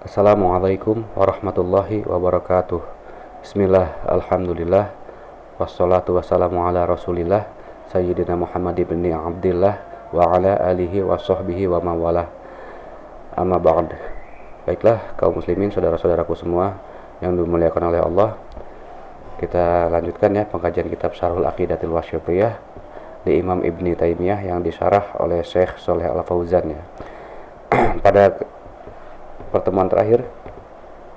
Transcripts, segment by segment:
Assalamualaikum warahmatullahi wabarakatuh. Bismillah, alhamdulillah, wassalatu wassalamu ala rasulillah Sayyidina Muhammad ibn Abdillah wa ala alihi wa sahbihi wa mawalah. Amma ba'd. Baiklah kaum muslimin, saudara-saudaraku semua yang dimuliakan oleh Allah, kita lanjutkan ya pengkajian kitab Syarhul Aqidatil Wasyithiyah di Imam Ibn Taimiyah yang disyarah oleh Syekh Shalih Al-Fauzan ya. Pada pertemuan terakhir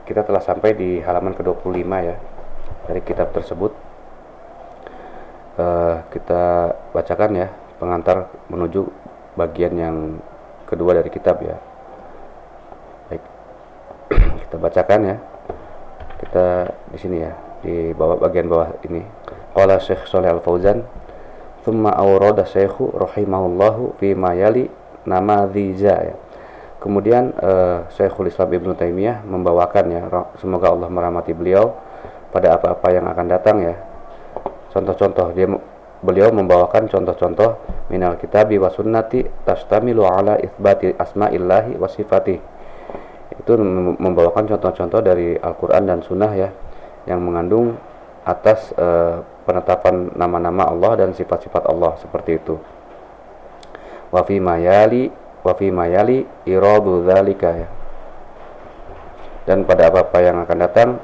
kita telah sampai di halaman ke-25 ya dari kitab tersebut. Kita bacakan ya pengantar menuju bagian yang kedua dari kitab ya. Baik. Kita bacakan ya. Kita di sini ya, di bawah bagian bawah ini. Qala Syekh Shalih Al-Fauzan, "Tsumma awrada Syekhu rahimahullahu fi ma yali namadhija" ya. Kemudian Syekhul Islam Ibnu Taimiyah membawakan ya, semoga Allah merahmati beliau, pada apa-apa yang akan datang ya, contoh-contoh. Beliau membawakan contoh-contoh minal kitabi wa sunnati tastamilu ala itsbati asma'illahi wa sifatih. Itu membawakan contoh-contoh dari Al-Qur'an dan Sunnah ya, yang mengandung atas penetapan nama-nama Allah dan sifat-sifat Allah seperti itu. Wa fi mayali iradu dzalika ya. Dan pada apa-apa yang akan datang,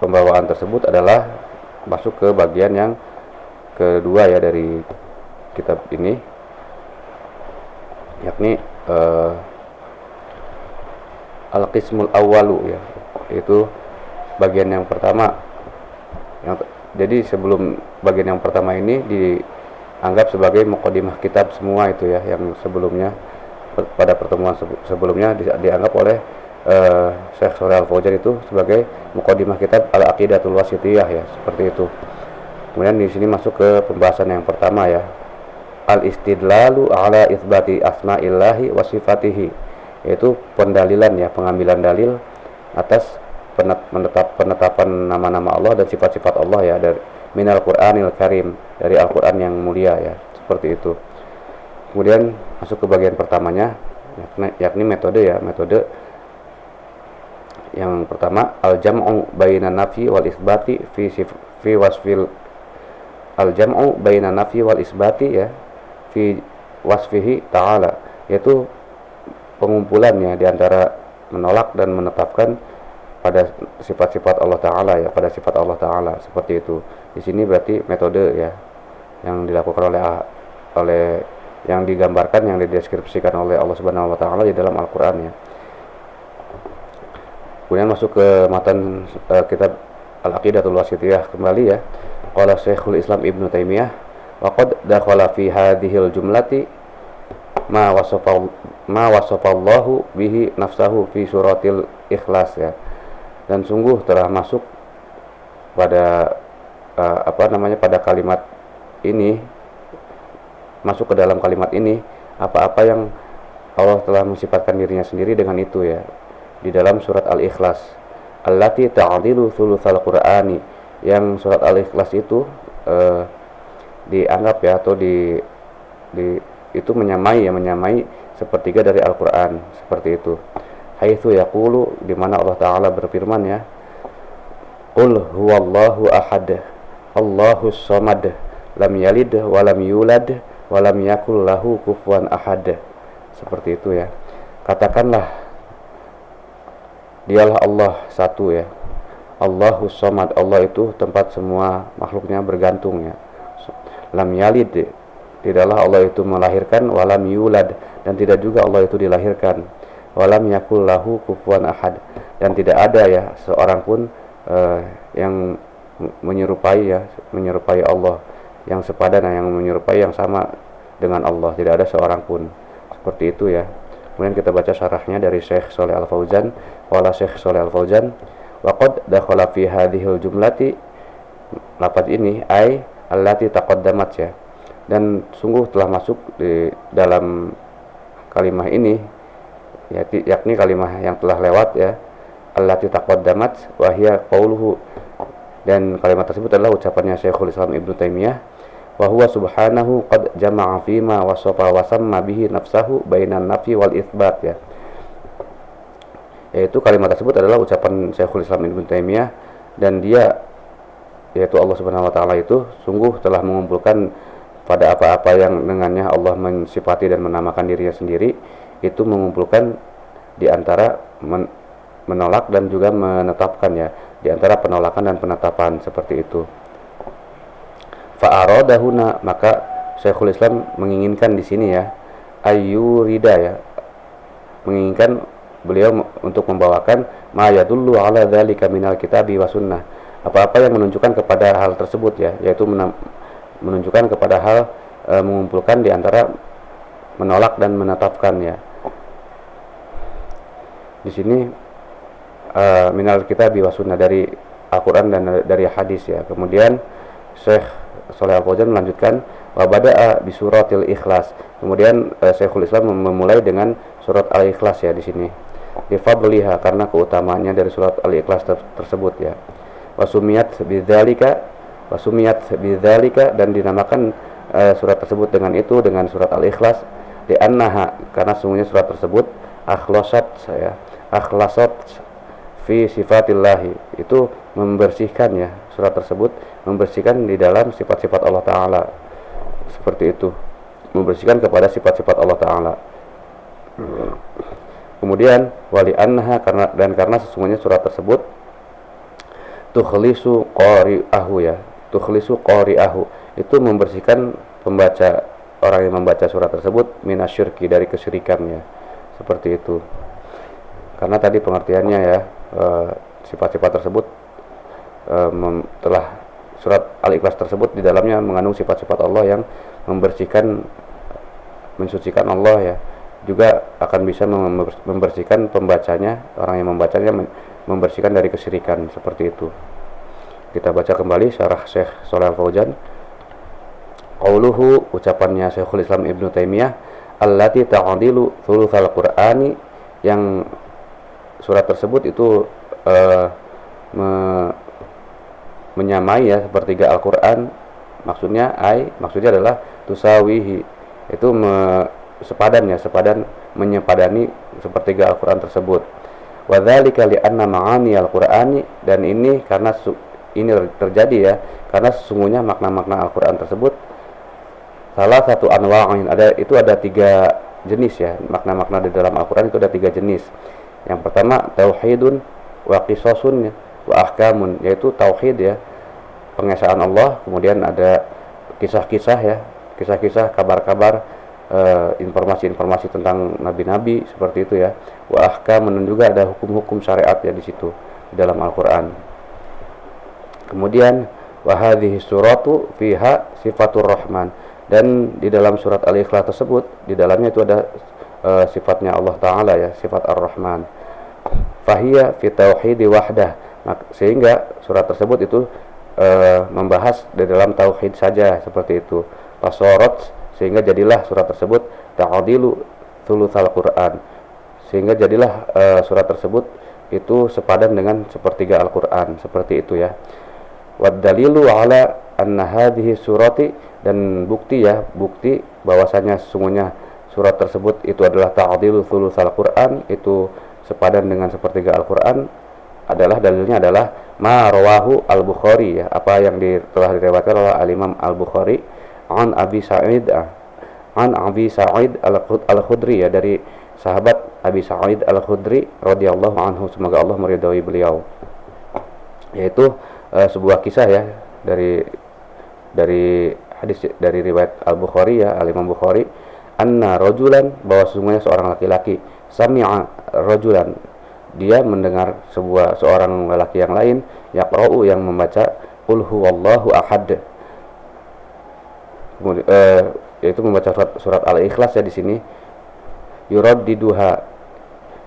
pembawaan tersebut adalah masuk ke bagian yang kedua ya dari kitab ini, yakni al-qismul awwalu ya, itu bagian yang pertama. Jadi sebelum bagian yang pertama ini dianggap sebagai muqaddimah kitab semua itu ya, yang sebelumnya pada pertemuan sebelumnya dianggap oleh Syekh Shalih Al-Fauzan itu sebagai muqaddimah kitab Al-Aqidatul Wasyithiyah ya, seperti itu. Kemudian di sini masuk ke pembahasan yang pertama ya, al-istidlalu ala itsbati asma'illahi wa sifatihi, yaitu pendalilan ya, pengambilan dalil atas penetapan nama-nama Allah dan sifat-sifat Allah ya, dari minal Qur'anil Karim, dari Al-Qur'an yang mulia ya, seperti itu. Kemudian masuk ke bagian pertamanya, yakni metode ya. Metode yang pertama, al-jam'u bainan nafi wal isbati fi wasfil al-jam'u bainan nafi wal isbati ya fi wasfihi ta'ala, yaitu pengumpulan ya di antara menolak dan menetapkan pada sifat-sifat Allah Ta'ala ya, pada sifat Allah Ta'ala, seperti itu. Di sini berarti metode ya yang dilakukan oleh yang digambarkan, yang dideskripsikan oleh Allah Subhanahu wa taala di dalam Al-Qur'an ya. Kemudian masuk ke matan kitab Al-Aqidatul Wasyithiyah kembali ya. Qala Syekhul Islam Ibnu Taimiyah, wa qad dakhala fi hadhil jumlati ma wasafallahu bihi nafsahu fi suratil Ikhlas ya. Dan sungguh telah masuk pada pada kalimat ini, masuk ke dalam kalimat ini apa-apa yang Allah telah mensifatkan dirinya sendiri dengan itu ya, di dalam surat Al-Ikhlas. Allati ta'dilu thulutsal Qur'ani, yang surat Al-Ikhlas itu dianggap ya, atau itu menyamai sepertiga dari Al-Qur'an, seperti itu. Haitsu yaqulu, di mana Allah Ta'ala berfirman ya, qul huwallahu ahad Allahus samad lam yalid wa lam yulad walam yakul lahu kufuwan ahad, seperti itu ya. Katakanlah, dialah Allah satu ya, Allahus samad, Allah itu tempat semua makhluknya bergantung ya. Lam yalid, tidaklah Allah itu melahirkan, walam yulad, dan tidak juga Allah itu dilahirkan, walam yakul lahu kufuwan ahad, dan tidak ada ya seorang pun yang menyerupai Allah, yang sepadan, yang menyerupai, yang sama dengan Allah, tidak ada seorang pun, seperti itu ya. Kemudian kita baca syarahnya dari Syekh Shalih Al-Fauzan. Qala Syekh Shalih Al-Fauzan, wa qad dakhala fi hadhil jumlati, lafaz ini ai allati taqaddamat ya, dan sungguh telah masuk di dalam kalimah ini, yakni kalimah yang telah lewat ya, allati taqaddamat wa hiya qauluhu, dan kalimat tersebut adalah ucapannya Syekhul Islam Ibnu Taimiyah, wa huwa subhanahu qad jama'a fima wasafa wa samma bihi nafsahu bainan nafi wal itsbat ya. yaitu kalimat tersebut adalah ucapan Syekhul Islam Ibnu Taimiyah, dan dia, yaitu Allah Subhanahu wa taala itu sungguh telah mengumpulkan pada apa-apa yang dengannya Allah mensifati dan menamakan dirinya sendiri, itu mengumpulkan di antara menolak dan juga menetapkan ya, di antara penolakan dan penetapan seperti itu. Fa'aradahuna, maka Syekhul Islam menginginkan di sini ya, ayyurida ya, menginginkan beliau untuk membawakan ma yadullu ala dzalika minal kitabi wa sunnah, apa-apa yang menunjukkan kepada hal tersebut ya, yaitu menunjukkan kepada hal mengumpulkan di antara menolak dan menetapkan ya. Di sini minal kitabi wa sunnah, dari Al-Qur'an dan dari hadis ya. Kemudian Syekh Shalih Al-Fauzan melanjutkan wa bada'a bi suratil ikhlas. Kemudian Syekhul Islam memulai dengan surat Al-Ikhlas ya di sini. Di fadliha, karena keutamaannya dari surat Al-Ikhlas tersebut ya. Wasumiyat bidzalika, dan dinamakan surat tersebut dengan itu, dengan surat Al-Ikhlas, di annaha, karena sungguhnya surat tersebut akhlasat fi sifatillahi, itu membersihkan ya, surat tersebut membersihkan di dalam sifat-sifat Allah Ta'ala, seperti itu, membersihkan kepada sifat-sifat Allah Ta'ala. Kemudian wali anha, karena sesungguhnya surat tersebut tukhlisu qari'ahu ya, tukhlisu qari'ahu, itu membersihkan pembaca, orang yang membaca surat tersebut minasyirki, dari kesyirikannya, seperti itu. Karena tadi pengertiannya ya, sifat-sifat tersebut telah surat Al-Ikhlas tersebut di dalamnya mengandung sifat-sifat Allah yang membersihkan, mensucikan Allah ya, juga akan bisa membersihkan pembacanya, orang yang membacanya membersihkan dari kesyirikan, seperti itu. Kita baca kembali syarah Syekh Shalih Al-Fauzan. Qauluhu, ucapannya Syekhul Islam Ibnu Taimiyah, allati ta'dilu thulutsal Qur'ani, yang surat tersebut itu menyamai ya sepertiga Al-Qur'an, maksudnya adalah tusawihi, itu sepadan menyepadani sepertiga Al-Qur'an tersebut. Wa dzalika li anna ma'ani al-Qur'ani, dan ini karena ini terjadi ya, karena sesungguhnya makna-makna Al-Qur'an tersebut salah satu anwa'in, ada 3 jenis ya, makna-makna di dalam Al-Qur'an itu ada 3 jenis. Yang pertama tauhidun wa qisasun wa ahkamun, yaitu tauhid ya, pengesaan Allah, kemudian ada kisah-kisah ya, kisah-kisah, kabar-kabar, informasi-informasi tentang nabi-nabi, seperti itu ya. Wa ahkamun, dan juga ada hukum-hukum syariat ya di situ di dalam Al-Qur'an. Kemudian wa hadhihi suratu fiha sifatur rahman, dan di dalam surat Al-Ikhlas tersebut di dalamnya itu ada sifatnya Allah Ta'ala ya, sifat Ar-Rahman. Fahiyya fi tauhidi wahdah, sehingga surat tersebut itu membahas di dalam tauhid saja, seperti itu. Fasorot, sehingga jadilah surat tersebut ta'dilu thulutsal Qur'an, sehingga jadilah surat tersebut itu sepadan dengan sepertiga Al-Qur'an, seperti itu ya. Wad dalilu ala anna hadhihi surati, dan bukti bahwasanya sesungguhnya surat tersebut itu adalah ta'dilu thulutsal Qur'an, itu sepadan dengan sepertiga Al-Qur'an, dalilnya adalah ma rawahu Al-Bukhari ya, apa yang telah diriwayatkan oleh Al-Imam Al-Bukhari an Abi Sa'id Al-Khudri ya, dari sahabat Abi Sa'id Al-Khudri radhiyallahu anhu, semoga Allah meridhai beliau, yaitu sebuah kisah ya, dari hadis, dari riwayat Al-Bukhari ya, Al-Imam Bukhari, anna rajulan, bahwa sesungguhnya seorang laki-laki, sami'a rajulan, dia mendengar seorang lelaki yang lain, yaqra'u, yang membaca qul huwallahu ahad, kemudian yaitu membaca surat Al-Ikhlas ya di sini, yuraddiduha,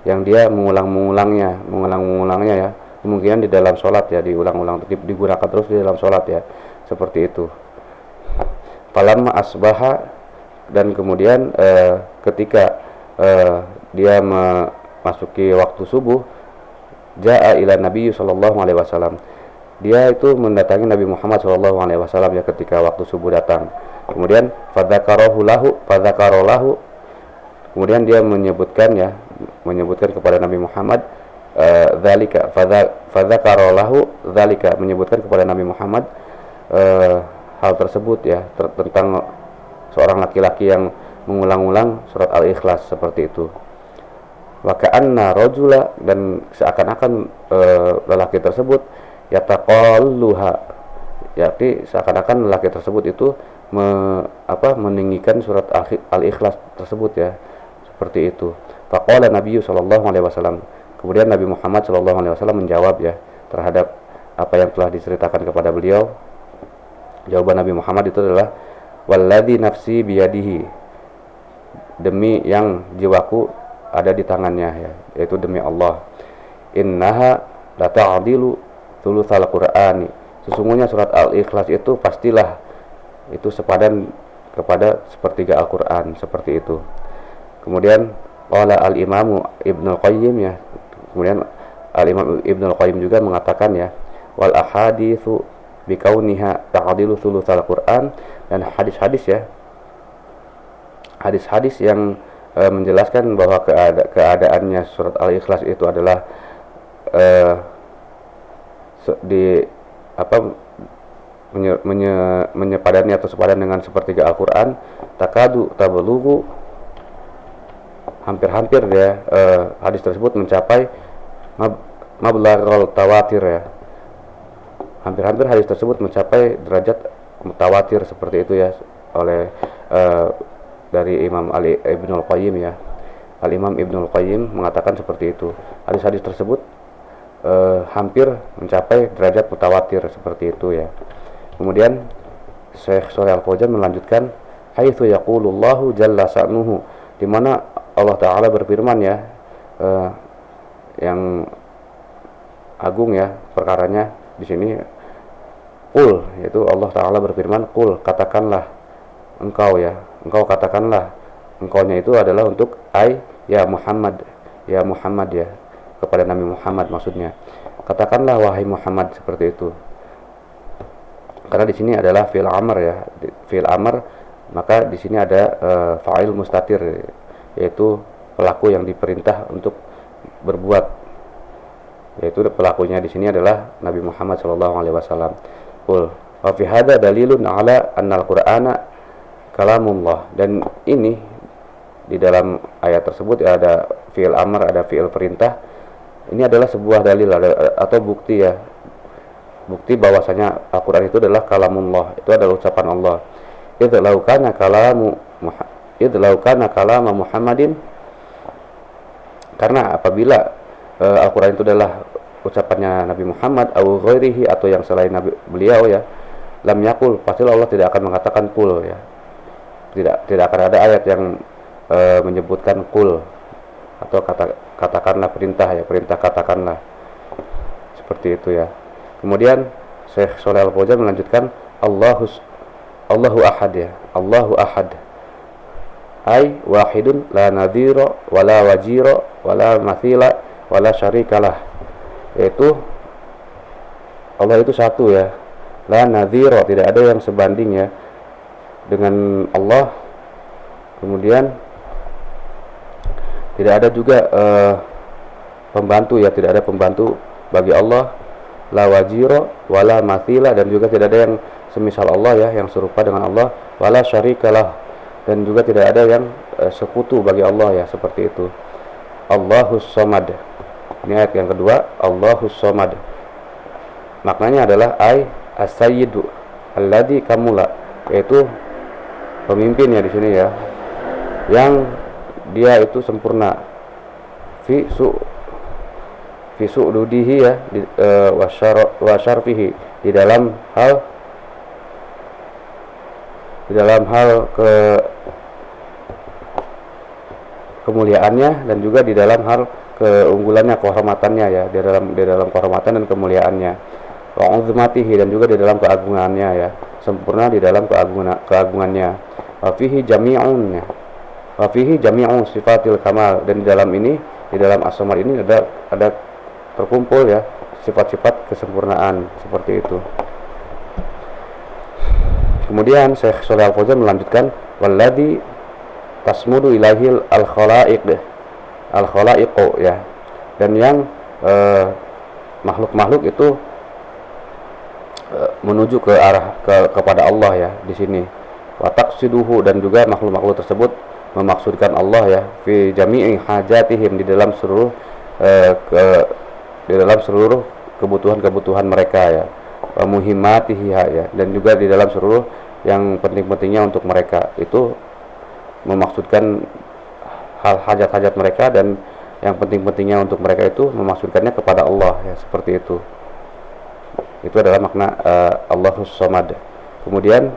yang dia mengulang-ulangnya ya, kemungkinan di dalam sholat ya, diulang-ulang, digunakan terus di dalam sholat ya, seperti itu. Falamma asbaha, dan kemudian ketika dia memasuki waktu subuh, jaa ila Nabi sallallahu alaihi wasallam, dia itu mendatangi Nabi Muhammad sallallahu alaihi wasallam ya, ketika waktu subuh datang. Kemudian fadzakarahu lahu, kemudian dia menyebutkan kepada Nabi Muhammad dzalika fadzakara lahu dzalika, menyebutkan kepada Nabi Muhammad hal tersebut ya, tentang seorang laki-laki yang mengulang-ulang surat Al-Ikhlas seperti itu. Wa ka'anna rajula, dan seakan-akan lelaki tersebut yataqalluha, yakni seakan-akan lelaki tersebut itu meninggikan surat Al-Ikhlas tersebut ya, seperti itu. Faqala Nabi sallallahu alaihi wasallam, kemudian Nabi Muhammad sallallahu alaihi wasallam menjawab ya terhadap apa yang telah diceritakan kepada beliau. Jawaban Nabi Muhammad itu adalah walladzi nafsi biyadihi, demi yang jiwaku ada di tangannya ya, yaitu demi Allah. Innaha la ta'dilu thulutsal qur'ani, sesungguhnya surat Al-Ikhlas itu pastilah itu sepadan kepada sepertiga Al-Qur'an, seperti itu. Kemudian qala al-Imamu Ibnu Qayyim ya, kemudian al-Imam Ibnu Qayyim juga mengatakan ya, wal ahaditsu bikauniha ta'dilu thulutsal Qur'an, dan hadis-hadis ya, hadis-hadis yang menjelaskan bahwa keadaannya surat Al-Ikhlas itu adalah menyepadani atau sepadan dengan sepertiga Al-Qur'an. Takadu tablughu, hampir-hampir ya, hadis tersebut mencapai mablaghul tawatir ya, hampir-hampir hadis tersebut mencapai derajat mutawatir seperti itu ya, oleh dari Imam Ibnul Qayyim ya. Al-Imam Ibnul Qayyim mengatakan seperti itu. Hadis-hadis tersebut hampir mencapai derajat mutawatir seperti itu ya. Kemudian Syekh Shalih Al-Fauzan melanjutkan, haitsu yaqulullahu jalla sa'nuhu, di mana Allah Ta'ala berfirman ya, yang agung ya perkaranya di sini. Qul, yaitu Allah Ta'ala berfirman, qul, katakanlah engkau ya, engkau katakanlah, engkaunya itu adalah untuk ya Muhammad ya, kepada Nabi Muhammad maksudnya. Katakanlah wahai Muhammad, seperti itu. Karena di sini adalah fi'il amr ya, fi'il amr, maka di sini ada fa'il mustatir, yaitu pelaku yang diperintah untuk berbuat, yaitu pelakunya di sini adalah Nabi Muhammad sallallahu alaihi wasallam. Qul wa fi hadza dalilun ala anna al-Qur'ana kalamullah, dan ini di dalam ayat tersebut ya, ada fi'il amr, ada fi'il perintah. Ini adalah sebuah dalil atau bukti ya, bukti bahwasanya Al-Qur'an itu adalah kalamullah, itu adalah ucapan Allah. Idz law kana kalama Muhammadin, karena apabila Al-Qur'an itu adalah ucapannya Nabi Muhammad au ghairihi, atau yang selain Nabi beliau ya, lam yakul, pasti Allah tidak akan mengatakan kul ya, tidak akan ada ayat yang menyebutkan kul atau katakanlah perintah ya, perintah katakanlah, seperti itu ya. Kemudian Syekh Shalih Al-Fauzan melanjutkan, Allahu ahad ya, Allahu ahad ay wahidun la nadhira wala wajira wala mathila wala syarikalah, yaitu Allah itu satu ya, la nadhira, tidak ada yang sebanding ya dengan Allah. Kemudian tidak ada juga pembantu ya, tidak ada pembantu bagi Allah. La wajira wala mathila, dan juga tidak ada yang semisal Allah ya, yang serupa dengan Allah. Wala syarikalah, dan juga tidak ada yang sekutu bagi Allah ya, seperti itu. Allahus Samad, ini ayat yang kedua, Allahus Samad, maknanya adalah as-sayyidu alladzi kamula, yaitu pemimpin ya di sini ya, yang dia itu sempurna, fi su'udihi ya, wa syarfihi, di dalam hal kemuliaannya, dan juga di dalam hal keunggulannya, kehormatannya ya, di dalam kehormatan dan kemuliaannya. Wa uzmatihi, dan juga di dalam keagungannya ya, sempurna di dalam keagungannya. Wa fihi jami'un ya, wa fihi jami'u sifatil kamal, dan di dalam as-samad ini ada terkumpul ya sifat-sifat kesempurnaan, seperti itu. Kemudian Syekh Shalih Al-Fauzan melanjutkan, walladzi tasmudu ilaihil al-khalaiq ya, dan yang makhluk-makhluk itu menuju ke arah kepada Allah ya di sini. Wa taqsiduhu, dan juga makhluk-makhluk tersebut memaksudkan Allah ya, fi jami'i hajatihim, di dalam seluruh kebutuhan-kebutuhan mereka ya, wa muhimmatihi ya, dan juga di dalam seluruh yang penting-pentingnya untuk mereka. Itu memaksudkan hal hajat-hajat mereka, dan yang penting-pentingnya untuk mereka itu memaksudkannya kepada Allah ya, seperti itu. Itu adalah makna Allahus Samad. Kemudian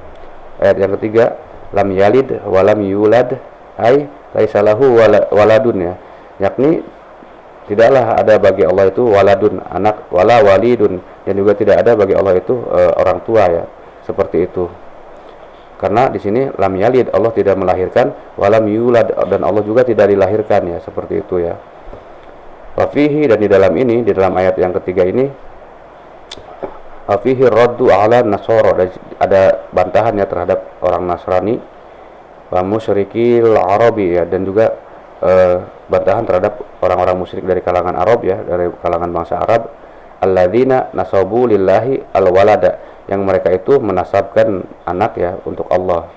ayat yang ketiga, lam yalid wa lam yulad, ai laisa lahu waladun ya, yakni tidaklah ada bagi Allah itu waladun, anak, wala walidun, dan juga tidak ada bagi Allah itu orang tua ya, seperti itu. Karena di sini lam yalid, Allah tidak melahirkan, walam yulad, dan Allah juga tidak dilahirkan ya, seperti itu ya. Wa fihi, dan di dalam ini, di dalam ayat yang ketiga ini, wa fihi raddu ala nasara, ada bantahan ya terhadap orang Nasrani, wa musyrikil arabi ya, dan juga bantahan terhadap orang-orang musyrik dari kalangan Arab ya, dari kalangan bangsa Arab, alladzina nasabu lillahi alwalada, yang mereka itu menasabkan anak ya untuk Allah,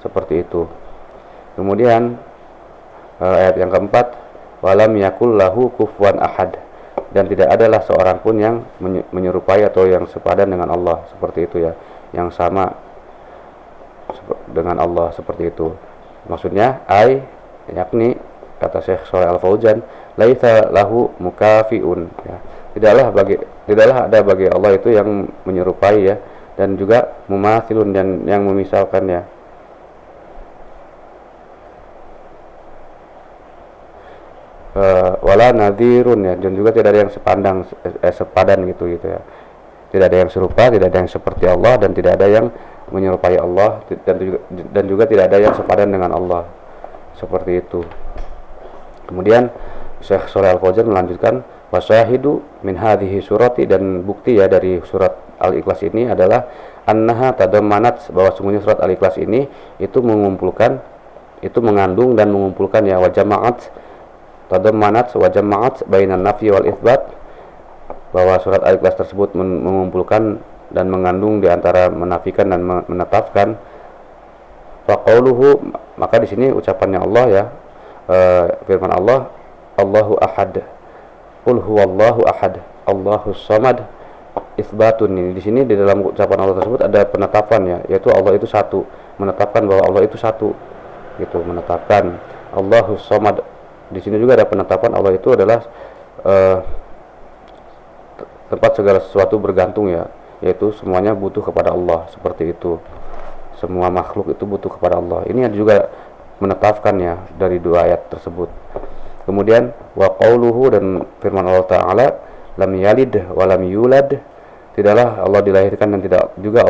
seperti itu. Kemudian ayat yang keempat, walam yakul lahu kufuwan ahad, dan tidak adalah seorang pun yang menyerupai atau yang sepadan dengan Allah, seperti itu ya, yang sama dengan Allah, seperti itu. Maksudnya yakni kata Syekh Shalih Al Fauzan, laisa lahu mukafiun ya, tidaklah ada bagi Allah itu yang menyerupai ya, dan juga mumathilun, dan yang memisalkannya. Wala nadhirun ya, dan juga tidak ada yang sepadan gitu ya. Tidak ada yang serupa, tidak ada yang seperti Allah, dan tidak ada yang menyerupai Allah, dan juga tidak ada yang sepadan dengan Allah, seperti itu. Kemudian Syekh Shalih Al Fauzan melanjutkan, wasyahidu min hadhihi surati, dan bukti ya dari surat Al-Ikhlas ini adalah annaha tadammanat, bahwa sungguhnya surat Al-Ikhlas ini itu mengandung dan mengumpulkan ya, wa jama'at tadammanat wa jama'at bainan nafyi wal itsbat, bahwa surat Al-Ikhlas tersebut mengumpulkan dan mengandung di antara menafikan dan menetapkan. Faqauluhu, maka di sini ucapannya Allah ya, firman Allah, Allahu ahad, qul huwallahu ahad, Allahus samad, isbatun. Ini di sini di dalam ucapan Allah tersebut ada penetapan ya, yaitu Allah itu satu, menetapkan bahwa Allah itu satu, gitu, menetapkan Allahus samad. Di sini juga ada penetapan Allah itu adalah tempat segala sesuatu bergantung ya, yaitu semuanya butuh kepada Allah, seperti itu. Semua makhluk itu butuh kepada Allah. Ini ada juga menetapkan ya dari dua ayat tersebut. Kemudian wa qauluhu, dan firman Allah Ta'ala, lam yalid wa lam yulad, tidaklah Allah dilahirkan dan tidaklah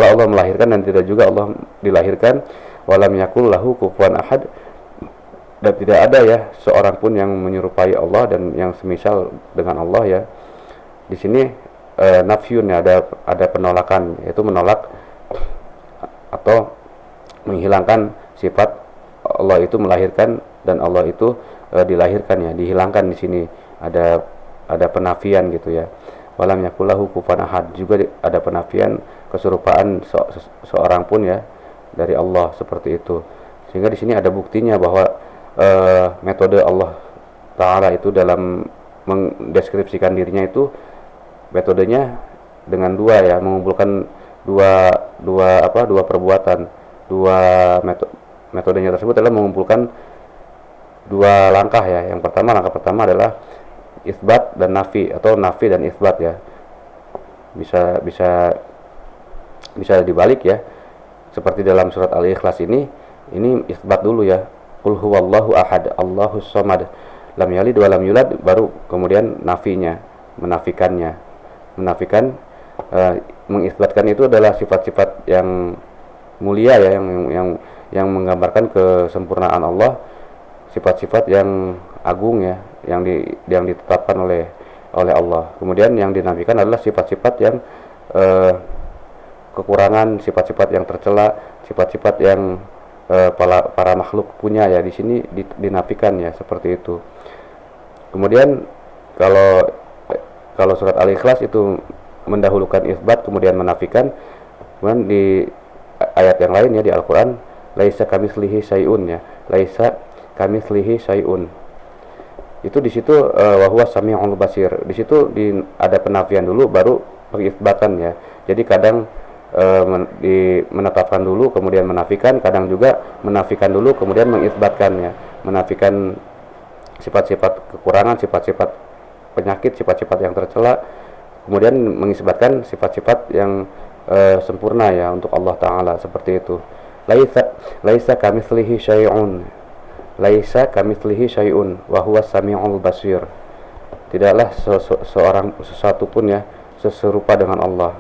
Allah melahirkan dan tidak juga Allah dilahirkan, wa lam yakul lahu kufuwan ahad, dan tidak ada ya seorang pun yang menyerupai Allah dan yang semisal dengan Allah ya. Di sini nafyun ya, ada penolakan, yaitu menolak atau menghilangkan sifat Allah itu melahirkan dan Allah itu dilahirkan ya, dihilangkan. Di sini ada penafian gitu ya. Walam yakullahu kufuwan ahad, juga ada penafian keserupaan seorang pun ya dari Allah, seperti itu. Sehingga di sini ada buktinya bahwa metode Allah Ta'ala itu dalam mendeskripsikan dirinya itu metodenya dengan dua ya, mengumpulkan dua perbuatan. Metodenya tersebut adalah mengumpulkan dua langkah ya. Langkah pertama adalah isbat dan nafi, atau nafi dan isbat ya. Bisa dibalik ya. Seperti dalam surat Al-Ikhlas ini isbat dulu ya. Qul huwallahu ahad, Allahus samad, lam yalid wa lam yulad, baru kemudian nafinya, menafikan, mengisbatkan itu adalah sifat-sifat yang mulia ya, yang menggambarkan kesempurnaan Allah, sifat-sifat yang agung ya, yang ditetapkan oleh Allah. Kemudian yang dinafikan adalah sifat-sifat yang kekurangan, sifat-sifat yang tercela, sifat-sifat yang para makhluk punya ya, di sini dinafikan ya, seperti itu. Kemudian kalau kalau surat Al-Ikhlas itu mendahulukan isbat kemudian menafikan. Kemudian di ayat yang lain ya di Al-Qur'an, laisa kamitslihi syai'un ya. Laisa kamitslihi syai'un. Itu di situ wa huwas samiul basir. Di situ ada penafian dulu baru pengisbatan ya. Jadi kadang menetapkan dulu kemudian menafikan, kadang juga menafikan dulu kemudian mengisbatkannya, menafikan sifat-sifat kekurangan, sifat-sifat penyakit, sifat-sifat yang tercela, kemudian mengisbatkan sifat-sifat yang sempurna ya untuk Allah Ta'ala, seperti itu. Laisa kamitslihi syai'un, laisa kamitslihi syai'un wa huwas samiul basir. Tidaklah sesuatu pun ya serupa dengan Allah,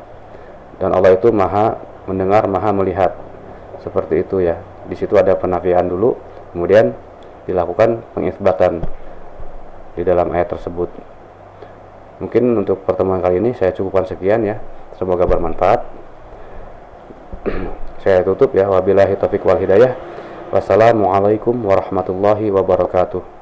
dan Allah itu maha mendengar, maha melihat, seperti itu ya. Di situ ada penafian dulu kemudian dilakukan pengisbatan di dalam ayat tersebut. Mungkin untuk pertemuan kali ini saya cukupkan sekian ya, semoga bermanfaat. Saya tutup ya, wabillahi taufiq wal hidayah. Wassalamualaikum warahmatullahi wabarakatuh.